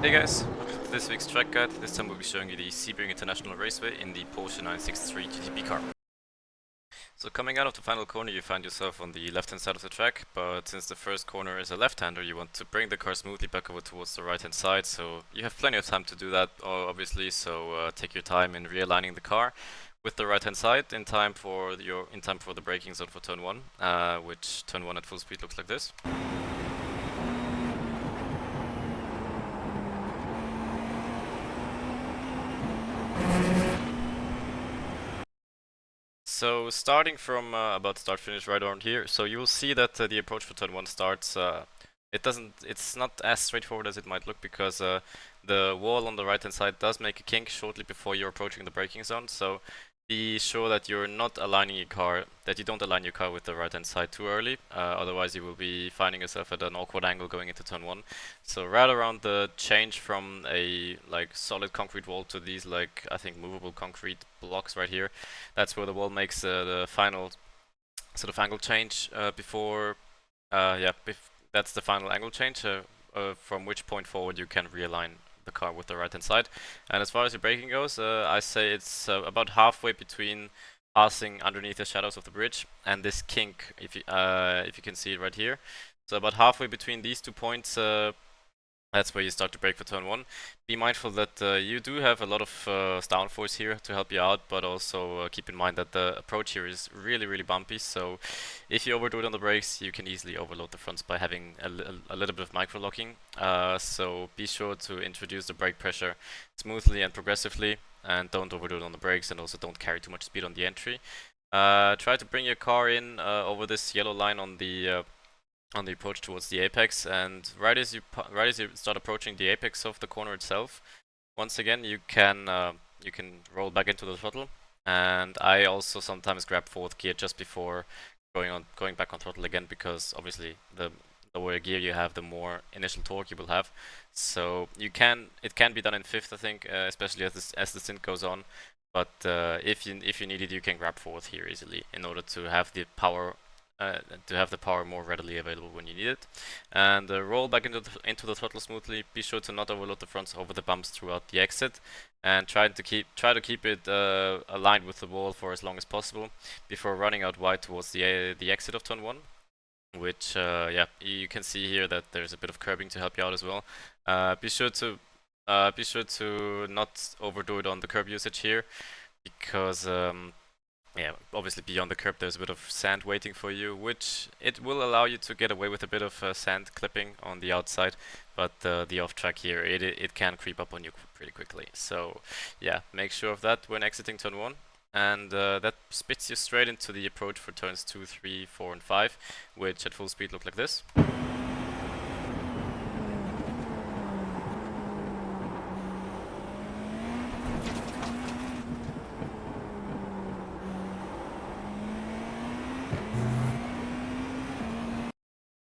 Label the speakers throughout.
Speaker 1: Hey guys, welcome to this week's track guide. This time we'll be showing you the Sebring International Raceway in the Porsche 963 GTP car. So coming out of the final corner you find yourself on the left hand side of the track, but since the first corner is a left-hander you want to bring the car smoothly back over towards the right hand side, so you have plenty of time to do that obviously, so take your time in realigning the car with the right hand side in time for the braking zone for turn 1, which turn 1 at full speed looks like this. So starting from about start finish right around here, so you will see that the approach for turn 1 starts, it's not as straightforward as it might look because the wall on the right hand side does make a kink shortly before you're approaching the braking zone, so be sure that you're not aligning your car, that you don't align your car with the right hand side too early, otherwise you will be finding yourself at an awkward angle going into turn 1. So right around the change from a solid concrete wall to these I think movable concrete blocks right here, that's where the wall makes the final sort of angle change that's the final angle change, from which point forward you can realign the car with the right hand side. And as far as your braking goes, I say it's about halfway between passing underneath the shadows of the bridge and this kink, if you can see it right here. So about halfway between these 2 points, that's where you start to brake for turn 1. Be mindful that you do have a lot of downforce here to help you out, but also keep in mind that the approach here is really bumpy, so if you overdo it on the brakes you can easily overload the fronts by having a little bit of micro locking. So be sure to introduce the brake pressure smoothly and progressively, and don't overdo it on the brakes, and also don't carry too much speed on the entry. Try to bring your car in over this yellow line on the approach towards the apex, and right as you start approaching the apex of the corner itself, once again you can roll back into the throttle, and I also sometimes grab fourth gear just before going back on throttle again, because obviously the lower gear you have, the more initial torque you will have. So it can be done in fifth, I think, especially as the stint goes on. But if you need it, you can grab fourth here easily in order to have the power more readily available when you need it. And roll back into the throttle smoothly. Be sure to not overload the fronts over the bumps throughout the exit, and try to keep it aligned with the wall for as long as possible before running out wide towards the exit of turn 1. Which you can see here that there's a bit of curbing to help you out as well. Be sure to not overdo it on the curb usage here, because obviously beyond the curb there's a bit of sand waiting for you, which it will allow you to get away with a bit of sand clipping on the outside, but the off track here, it can creep up on you pretty quickly. So yeah, make sure of that when exiting turn 1. And that spits you straight into the approach for turns 2, 3, 4 and 5, which at full speed look like this.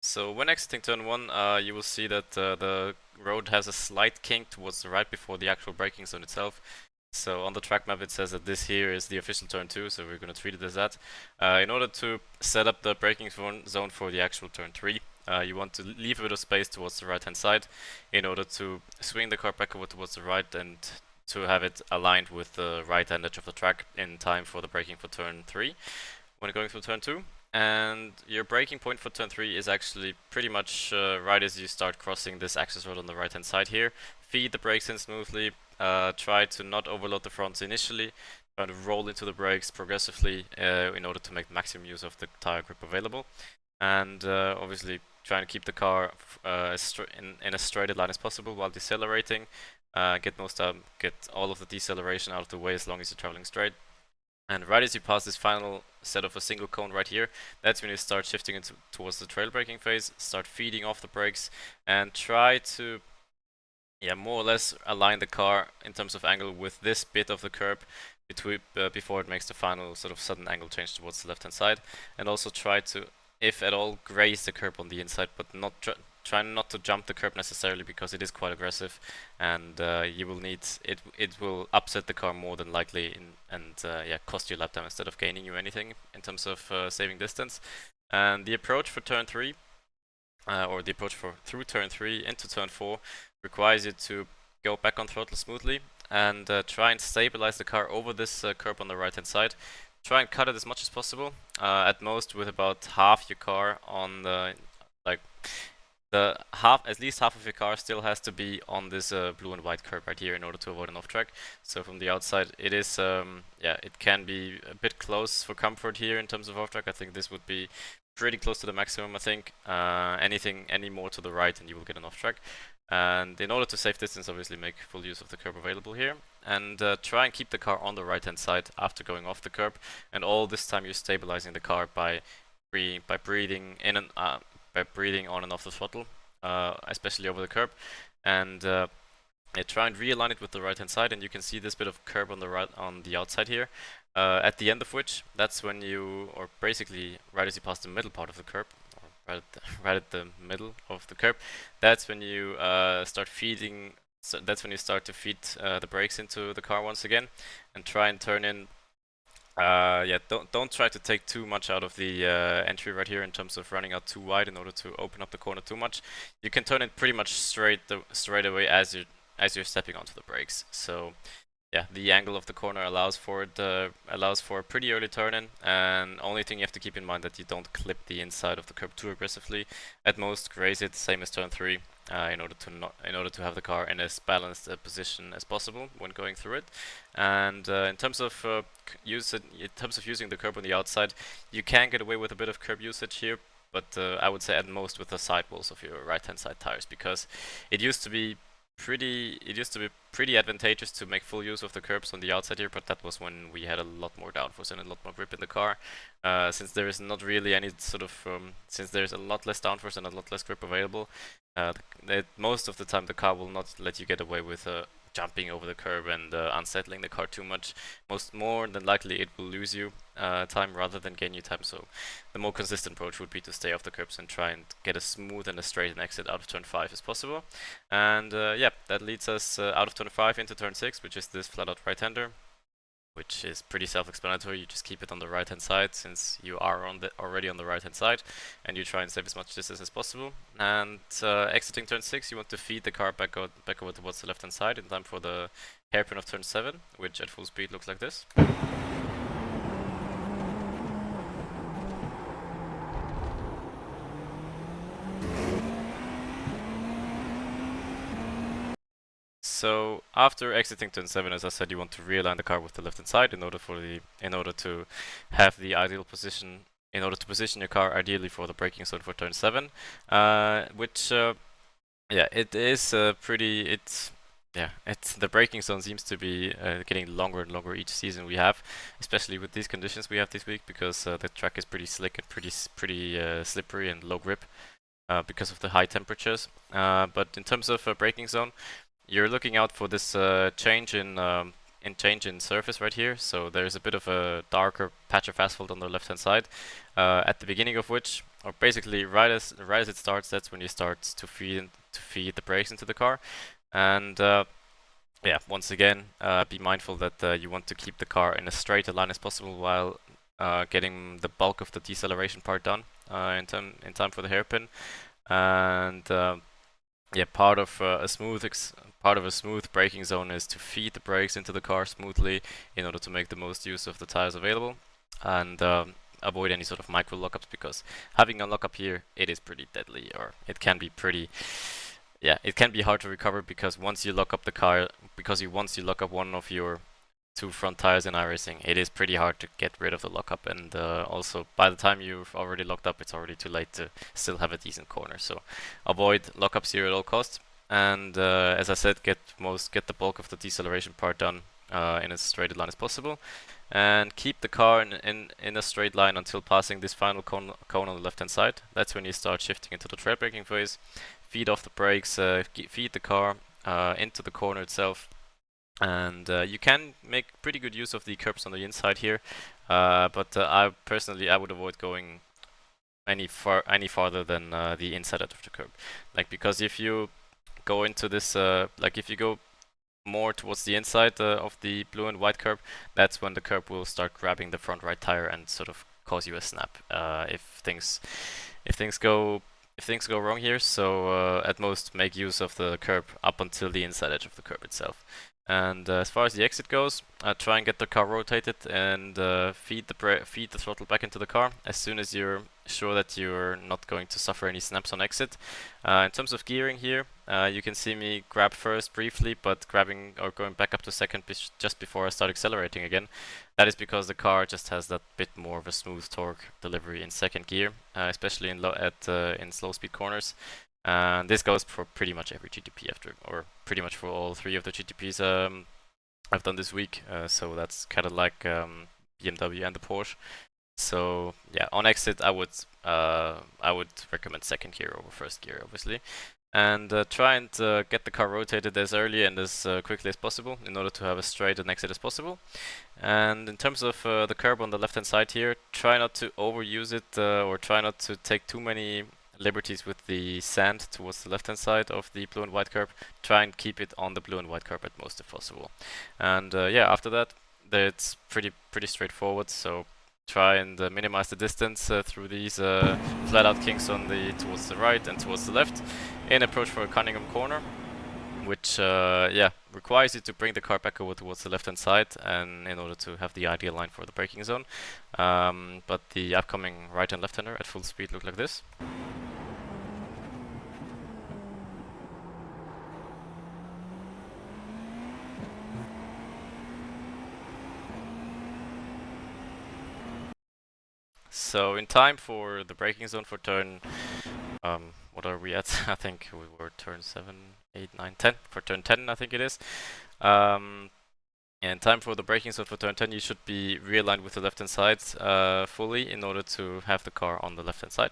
Speaker 1: So when exiting turn 1, you will see that the road has a slight kink towards the right before the actual braking zone itself. So on the track map it says that this here is the official turn 2, so we're going to treat it as that. In order to set up the braking zone for the actual turn 3, you want to leave a bit of space towards the right hand side in order to swing the car back over towards the right and to have it aligned with the right hand edge of the track in time for the braking for turn 3 when going through turn 2. And your braking point for turn 3 is actually pretty much right as you start crossing this access road on the right hand side here. Feed the brakes in smoothly, try to not overload the fronts initially, try to roll into the brakes progressively in order to make maximum use of the tire grip available. And obviously trying to keep the car in as straight a line as possible while decelerating. Get all of the deceleration out of the way as long as you're traveling straight. And right as you pass this final set of a single cone right here, that's when you start shifting towards the trail braking phase, start feeding off the brakes, and try to more or less align the car in terms of angle with this bit of the curb before it makes the final sort of sudden angle change towards the left hand side. And also try to, if at all, graze the curb on the inside, but try not to jump the curb necessarily, because it is quite aggressive, and you will need it will upset the car more than likely and cost you lap time instead of gaining you anything in terms of saving distance. And the approach for turn 3, or the approach through turn 3 into turn 4, requires you to go back on throttle smoothly and try and stabilize the car over this curb on the right hand side. Try and cut it as much as possible, at most with about half your car on the, like, at least half of your car still has to be on this blue and white curb right here in order to avoid an off track. So from the outside, it is, yeah, it can be a bit close for comfort here in terms of off track. I think this would be pretty close to the maximum, I think. Anything any more to the right and you will get an off track. And in order to save distance, obviously make full use of the curb available here. And try and keep the car on the right hand side after going off the curb. And all this time you're stabilizing the car by breathing in and by breathing on and off the throttle, especially over the curb, and try and realign it with the right hand side. And you can see this bit of curb on the outside here, at the end of which, that's when you, or basically right as you pass the middle part of the curb, or right at the middle of the curb, that's when you start feeding. So that's when you start to feed the brakes into the car once again, and try and turn in. Yeah, don't try to take too much out of the entry right here in terms of running out too wide in order to open up the corner too much. You can turn it pretty much straight away as you're stepping onto the brakes. So yeah, the angle of the corner allows for a pretty early turn in, and only thing you have to keep in mind that you don't clip the inside of the curb too aggressively. At most, graze it, same as turn 3. In order to have the car in as balanced a position as possible when going through it. And in terms of using the curb on the outside, you can get away with a bit of curb usage here, but I would say at most with the sidewalls of your right-hand side tires, because it used to be pretty advantageous to make full use of the curbs on the outside here, but that was when we had a lot more downforce and a lot more grip in the car. Since there is not really any sort of since there's a lot less downforce and a lot less grip available, most of the time the car will not let you get away with jumping over the curb and unsettling the car too much. More than likely it will lose you time rather than gain you time. So the more consistent approach would be to stay off the curbs and try and get as smooth and as straight an exit out of turn 5 as possible. And yeah, that leads us out of turn 5 into turn 6, which is this flat out right-hander, which is pretty self-explanatory. You just keep it on the right-hand side since you are already on the right-hand side, and you try and save as much distance as possible. And exiting turn 6, you want to feed the car back over towards the left-hand side in time for the hairpin of turn 7, which at full speed looks like this. So after exiting turn 7, as I said, you want to realign the car with the left-hand side in order to have the ideal position, in order to position your car ideally for the braking zone for turn 7, which yeah, it is the braking zone seems to be getting longer and longer each season we have, especially with these conditions we have this week, because the track is pretty slick and pretty slippery and low grip because of the high temperatures. But in terms of braking zone, you're looking out for this change in surface right here. So there's a bit of a darker patch of asphalt on the left-hand side, at the beginning of which, or basically right as it starts, that's when you start to feed the brakes into the car. And yeah, once again, be mindful that you want to keep the car in as straight a line as possible while getting the bulk of the deceleration part done in time for the hairpin. And yeah, part of a smooth braking zone is to feed the brakes into the car smoothly in order to make the most use of the tires available, and avoid any sort of micro lockups, because having a lockup here, it is pretty deadly, or it can be it can be hard to recover, because once you lock up the car, once you lock up one of your 2 front tires in iRacing, it is pretty hard to get rid of the lockup, and also by the time you've already locked up, it's already too late to still have a decent corner. So avoid lockups here at all costs, and as I said, get the bulk of the deceleration part done in as straight a line as possible, and keep the car in a straight line until passing this final cone on the left hand side. That's when you start shifting into the trail braking phase. Feed off the brakes, feed the car into the corner itself. And you can make pretty good use of the curbs on the inside here, but I would avoid going any farther than the inside of the curb, because if you go into this, if you go more towards the inside of the blue and white curb, that's when the curb will start grabbing the front right tire and sort of cause you a snap. If things go if things go wrong here, so at most make use of the curb up until the inside edge of the curb itself. And as far as the exit goes, try and get the car rotated and feed the throttle back into the car as soon as you're sure that you're not going to suffer any snaps on exit. In terms of gearing here, you can see me grab first briefly, but grabbing or going back up to second just before I start accelerating again. That is because the car just has that bit more of a smooth torque delivery in second gear, especially in in slow speed corners. And this goes for pretty much every GTP or pretty much for all three of the GTPs I've done this week. So that's kind of like BMW and the Porsche. So yeah, on exit I would recommend second gear over first gear, obviously, and try and get the car rotated as early and as quickly as possible in order to have as straight an exit as possible. And in terms of the curb on the left hand side here, try not to overuse it or try not to take too many liberties with the sand towards the left hand side of the blue and white curb. Try and keep it on the blue and white curb at most if possible. And yeah, after that, it's pretty straightforward. So try and minimize the distance through these flat out kinks on towards the right and towards the left in approach for a Cunningham corner, which yeah, requires you to bring the car back over towards the left hand side and in order to have the ideal line for the braking zone. But the upcoming right and left hander at full speed look like this. So in time for the braking zone for turn, what are we at? I think we were turn 7, 8, 9, 10. For turn 10, I think it is. And time for the braking zone for turn 10, you should be realigned with the left hand side fully in order to have the car on the left hand side.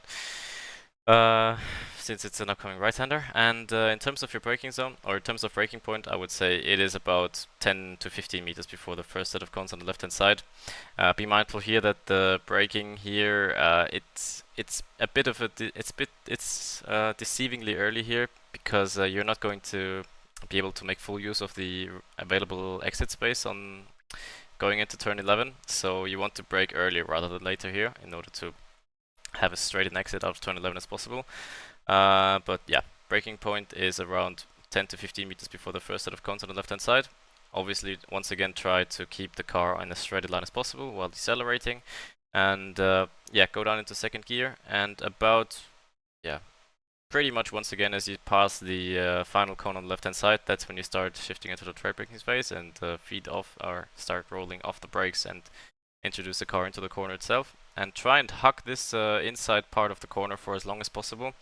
Speaker 1: Since it's an upcoming right-hander. And in terms of your braking zone, or in terms of braking point, I would say it is about 10 to 15 meters before the first set of cones on the left-hand side. Be mindful here that the braking here, it's a bit of a it's deceivingly early here because you're not going to be able to make full use of the available exit space on going into turn 11. So you want to brake earlier rather than later here in order to have as straight an exit out of turn 11 as possible. But yeah, braking point is around 10 to 15 meters before the first set of cones on the left hand side. Obviously, once again, try to keep the car in as straight a line as possible while decelerating. And yeah, go down into second gear and about, yeah, pretty much once again as you pass the final cone on the left hand side, that's when you start shifting into the trade braking space and feed off or start rolling off the brakes and introduce the car into the corner itself. And try and hug this inside part of the corner for as long as possible.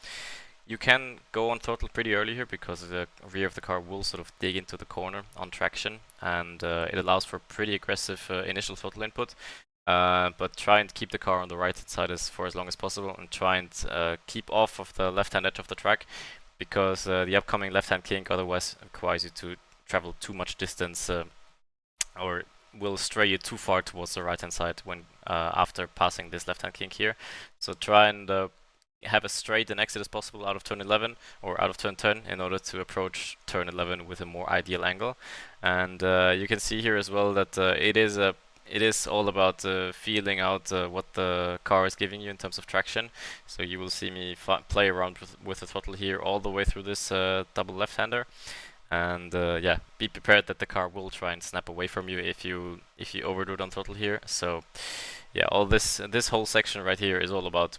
Speaker 1: You can go on throttle pretty early here because the rear of the car will sort of dig into the corner on traction, and it allows for pretty aggressive initial throttle input. But try and keep the car on the right side for as long as possible, and try and keep off of the left-hand edge of the track, because the upcoming left-hand kink otherwise requires you to travel too much distance or will stray you too far towards the right hand side when after passing this left hand kink here. So try and have as straight an exit as possible out of turn 11 or out of turn 10 in order to approach turn 11 with a more ideal angle. And you can see here as well that it is all about feeling out what the car is giving you in terms of traction. So you will see me play around with the throttle here all the way through this double left-hander. And yeah, be prepared that the car will try and snap away from you if you overdo it on throttle here. So yeah, all this whole section right here is all about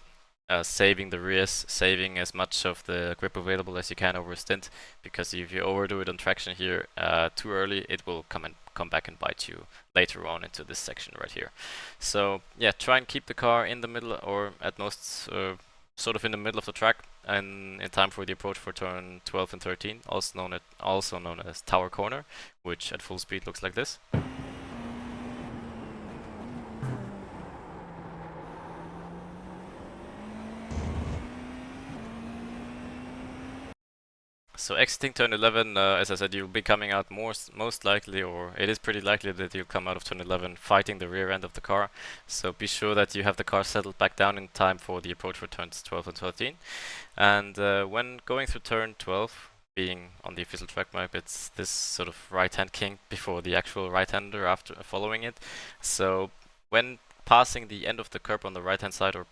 Speaker 1: saving the rears, saving as much of the grip available as you can over a stint, because if you overdo it on traction here too early, it will come back and bite you later on into this section right here. So yeah, try and keep the car in the middle, or at most sort of in the middle of the track, and in time for the approach for turn 12 and 13, also known as Tower Corner, which at full speed looks like this. So exiting turn 11, as I said, you'll be coming out most likely, or it is pretty likely that you'll come out of turn 11 fighting the rear end of the car. So be sure that you have the car settled back down in time for the approach for turns 12 and 13. And when going through turn 12, being on the official track map, it's this sort of right-hand kink before the actual right-hander after following it. So when passing the end of the curb on the right-hand side, or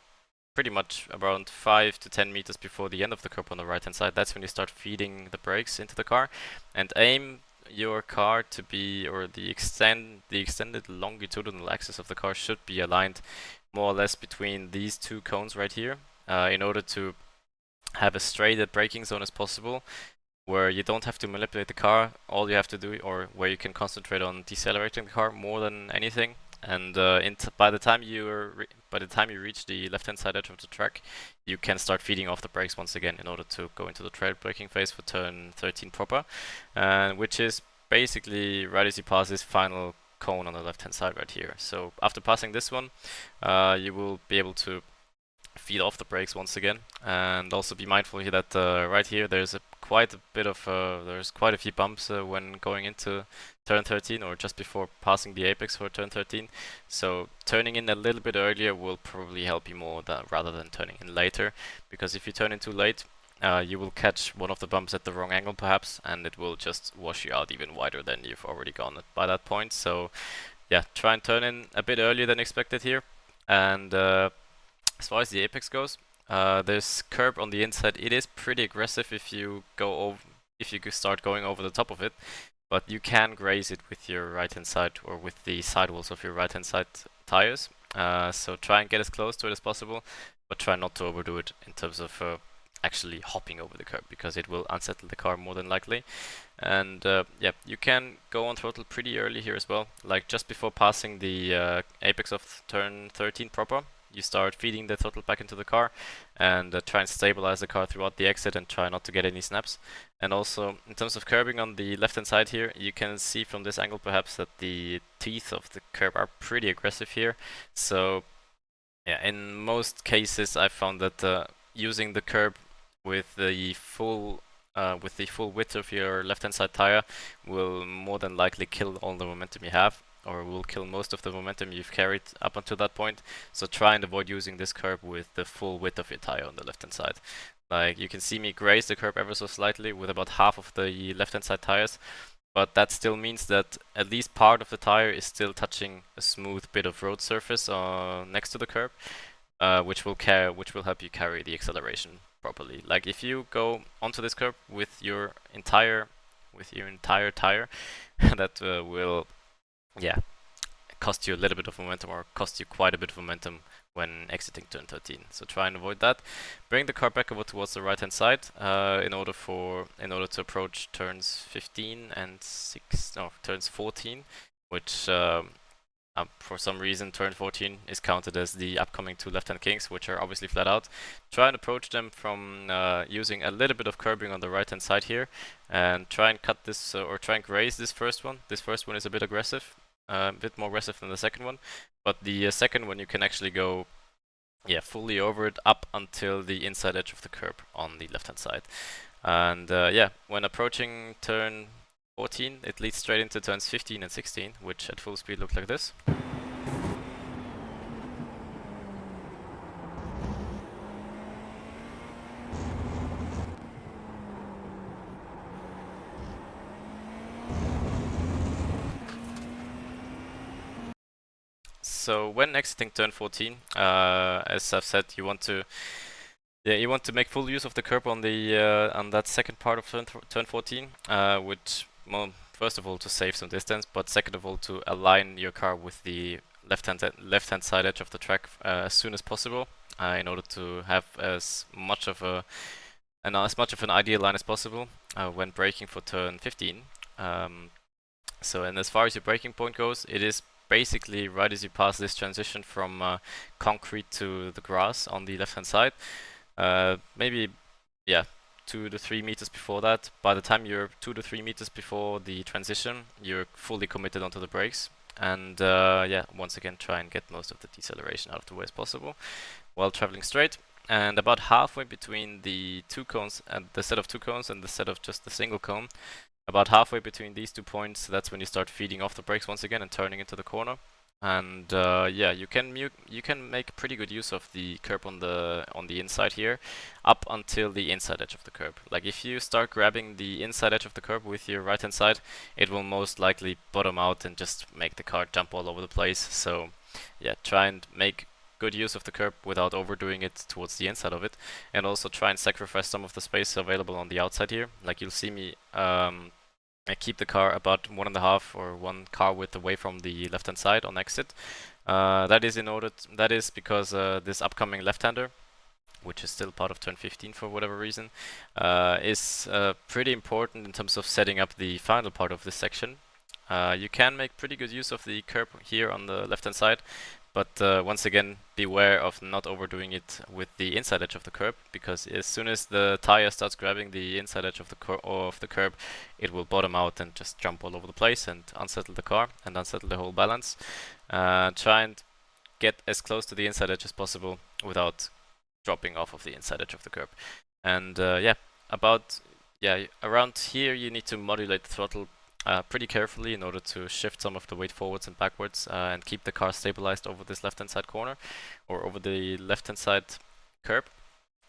Speaker 1: pretty much around 5 to 10 meters before the end of the curb on the right hand side. That's when you start feeding the brakes into the car, and aim your car to be, or the extended longitudinal axis of the car should be aligned more or less between these two cones right here, in order to have as straight a braking zone as possible, where you don't have to manipulate the car. All you have to do, or where you can concentrate on decelerating the car more than anything. And by the time you reach the left-hand side edge of the track, you can start feeding off the brakes once again in order to go into the trail braking phase for turn 13 proper, which is basically right as you pass this final cone on the left-hand side right here. So after passing this one, you will be able to feed off the brakes once again, and also be mindful here that right here there's quite a few bumps when going into turn 13, or just before passing the apex for turn 13. So turning in a little bit earlier will probably help you more rather than turning in later, because if you turn in too late, you will catch one of the bumps at the wrong angle perhaps, and it will just wash you out even wider than you've already gone by that point. So yeah, try and turn in a bit earlier than expected here. And as far as the apex goes, this curb on the inside, it is pretty aggressive if you start going over the top of it, but you can graze it with your right hand side, or with the sidewalls of your right hand side tires. So try and get as close to it as possible, but try not to overdo it in terms of actually hopping over the curb, because it will unsettle the car more than likely. And yeah, you can go on throttle pretty early here as well, like just before passing the apex of turn 13 proper. You start feeding the throttle back into the car, and try and stabilize the car throughout the exit, and try not to get any snaps. And also, in terms of curbing on the left hand side here, you can see from this angle perhaps that the teeth of the curb are pretty aggressive here. So yeah, in most cases I found that using the curb with the full width of your left hand side tire will more than likely kill all the momentum you have, or will kill most of the momentum you've carried up until that point. So try and avoid using this curb with the full width of your tire on the left hand side. Like, you can see me graze the curb ever so slightly with about half of the left hand side tires, but that still means that at least part of the tire is still touching a smooth bit of road surface next to the curb, which will help you carry the acceleration properly. Like, if you go onto this curb with your entire tire, that will cost you a little bit of momentum, or cost you quite a bit of momentum when exiting turn 13. So try and avoid that. Bring the car back over towards the right hand side in order to approach turns 15 and turns 14, which for some reason turn 14 is counted as the upcoming two left-hand kings, which are obviously flat out. Try and approach them from using a little bit of curbing on the right-hand side here, and try and cut this or try and graze this first one. This first one is a bit aggressive, a bit more aggressive than the second one, but the second one you can actually go fully over it up until the inside edge of the curb on the left-hand side. And when approaching turn 14, it leads straight into turns 15 and 16, which at full speed look like this. So when exiting turn 14, as I've said, you want to make full use of the curb on that second part of turn 14, which, well, first of all to save some distance, but second of all to align your car with the left-hand side edge of the track as soon as possible, in order to have as much of an ideal line as possible when braking for turn 15. And as far as your braking point goes, it is basically right as you pass this transition from concrete to the grass on the left-hand side. Maybe 2 to 3 meters before that. By the time you're 2 to 3 meters before the transition, you're fully committed onto the brakes. And once again, try and get most of the deceleration out of the way as possible while traveling straight. And about halfway between the two cones, and the set of two cones and the set of just the single cone, about halfway between these 2 points, that's when you start feeding off the brakes once again and turning into the corner. And you can make pretty good use of the curb on the inside here, up until the inside edge of the curb. Like, if you start grabbing the inside edge of the curb with your right hand side, it will most likely bottom out and just make the car jump all over the place. So yeah, try and make good use of the curb without overdoing it towards the inside of it, and also try and sacrifice some of the space available on the outside here. Like you'll see me I keep the car about 1.5 or 1 car width away from the left hand side on exit. That is because this upcoming left-hander, which is still part of turn 15 for whatever reason, is pretty important in terms of setting up the final part of this section. You can make pretty good use of the curb here on the left hand side, but once again, beware of not overdoing it with the inside edge of the curb, because as soon as the tire starts grabbing the inside edge of the curb, it will bottom out and just jump all over the place and unsettle the car and unsettle the whole balance. Try and get as close to the inside edge as possible without dropping off of the inside edge of the curb. And around here you need to modulate the throttle pretty carefully in order to shift some of the weight forwards and backwards and keep the car stabilized over this left hand side corner or over the left hand side curb,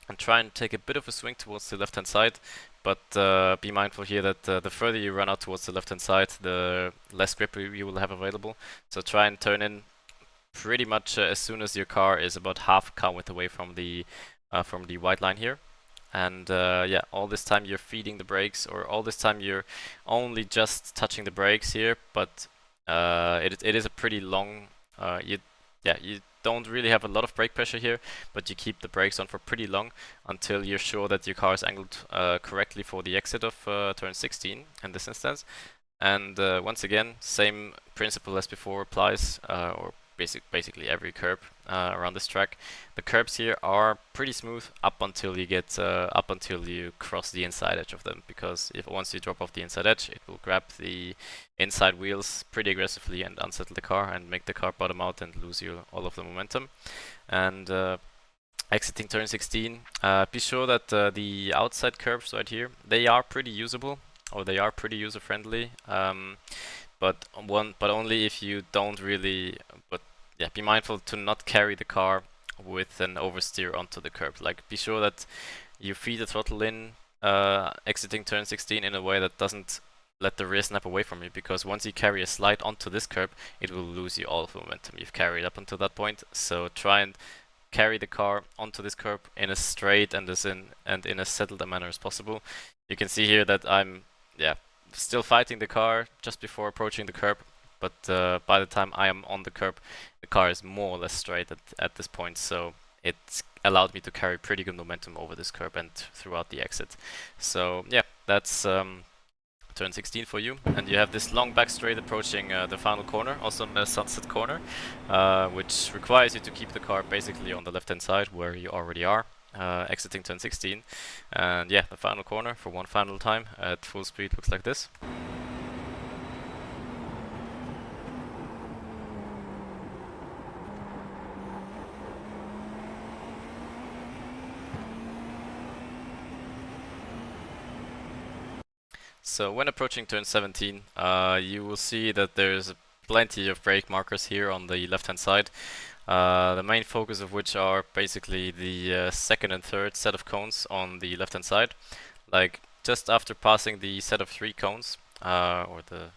Speaker 1: and try and take a bit of a swing towards the left hand side, but be mindful here that the further you run out towards the left hand side, the less grip you will have available. So try and turn in pretty much as soon as your car is about half car width away from the white line here. And all this time you're feeding the brakes, or all this time you're only just touching the brakes here, but it is a pretty long, you don't really have a lot of brake pressure here, but you keep the brakes on for pretty long until you're sure that your car is angled correctly for the exit of turn 16 in this instance. And once again, same principle as before applies, or basically every curb around this track. The curbs here are pretty smooth up until you cross the inside edge of them, because once you drop off the inside edge, it will grab the inside wheels pretty aggressively and unsettle the car and make the car bottom out and lose you all of the momentum. And exiting turn 16, be sure that the outside curbs right here, they are pretty usable, or they are pretty user friendly. But only if you don't really. But yeah, be mindful to not carry the car with an oversteer onto the curb. Like, be sure that you feed the throttle in exiting turn 16 in a way that doesn't let the rear snap away from you, because once you carry a slide onto this curb, it will lose you all of the momentum you've carried up until that point. So try and carry the car onto this curb in a straight and in as settled a manner as possible. You can see here that I'm still fighting the car just before approaching the curb, but by the time I am on the curb, the car is more or less straight at this point, so it allowed me to carry pretty good momentum over this curb and throughout the exit. So yeah, that's turn 16 for you, and you have this long back straight approaching the final corner, also known as Sunset Corner, which requires you to keep the car basically on the left hand side where you already are. Exiting turn 16, and yeah, the final corner for one final time at full speed looks like this. So when approaching turn 17, you will see that there's plenty of brake markers here on the left hand side. The main focus of which are basically the second and third set of cones on the left hand side. Like, just after passing the set of 3 cones, or the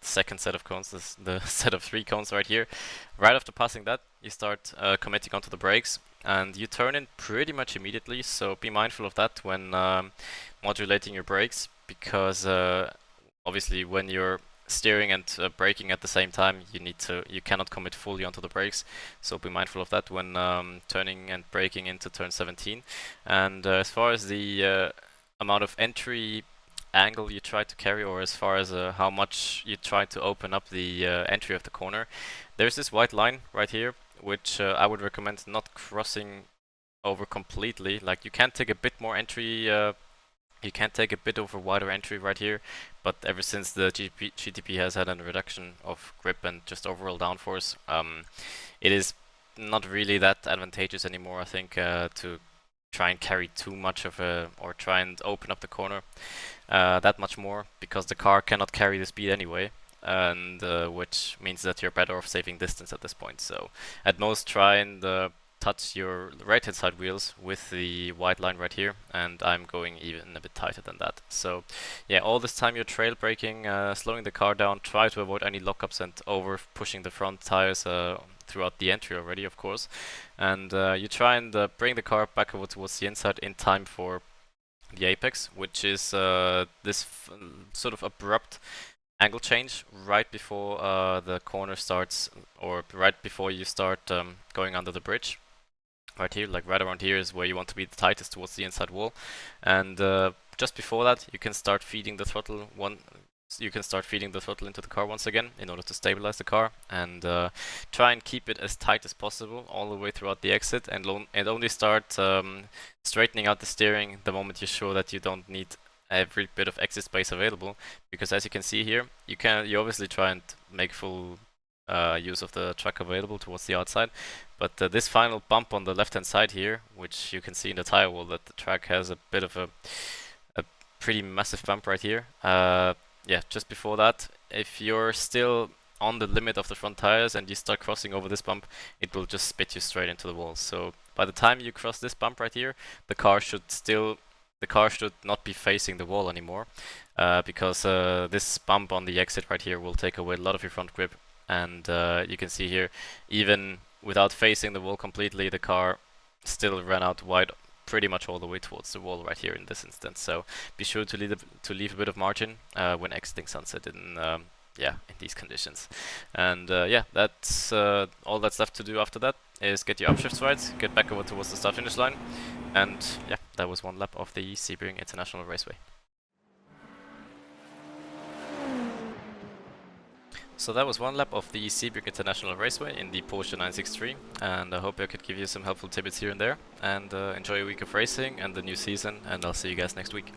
Speaker 1: second set of cones, the set of 3 cones right here, right after passing that, you start committing onto the brakes, and you turn in pretty much immediately, so be mindful of that when modulating your brakes, because obviously when you're steering and braking at the same time, you cannot commit fully onto the brakes, so be mindful of that when turning and braking into turn 17. And as far as the amount of entry angle you try to carry, or as far as how much you try to open up the entry of the corner, there's this white line right here, which I would recommend not crossing over completely. Like, you can take a bit more entry, you can take a bit of a wider entry right here, but ever since the GTP has had a reduction of grip and just overall downforce, it is not really that advantageous anymore, I think, to try and carry too much of or try and open up the corner that much more, because the car cannot carry the speed anyway, and which means that you're better off saving distance at this point. So at most, try and touch your right hand side wheels with the white line right here, and I'm going even a bit tighter than that. So yeah, all this time you're trail braking, slowing the car down, try to avoid any lockups and over pushing the front tires throughout the entry already, of course, and you try and bring the car back over towards the inside in time for the apex, which is this sort of abrupt angle change right before the corner starts, or right before you start going under the bridge. Right here, like right around here, is where you want to be the tightest towards the inside wall, and just before that, you can start feeding the throttle into the car once again in order to stabilize the car, and try and keep it as tight as possible all the way throughout the exit, and only start straightening out the steering the moment you're sure that you don't need every bit of exit space available, because as you can see here, you obviously try and make full use of the track available towards the outside, but this final bump on the left hand side here, which you can see in the tire wall, that the track has a bit of a pretty massive bump right here. Yeah, just before that, if you're still on the limit of the front tires and you start crossing over this bump, it will just spit you straight into the wall. So by the time you cross this bump right here, the car should not be facing the wall anymore, because this bump on the exit right here will take away a lot of your front grip, and you can see here, even without facing the wall completely, the car still ran out wide pretty much all the way towards the wall right here in this instance. So be sure to leave a bit of margin when exiting sunset in these conditions. And yeah, that's all that's left to do after that is get your upshifts right, get back over towards the start finish line, and yeah, that was one lap of the Sebring International Raceway. So that was one lap of the Sebring International Raceway in the Porsche 963, and I hope I could give you some helpful tidbits here and there, and enjoy a week of racing and the new season, and I'll see you guys next week.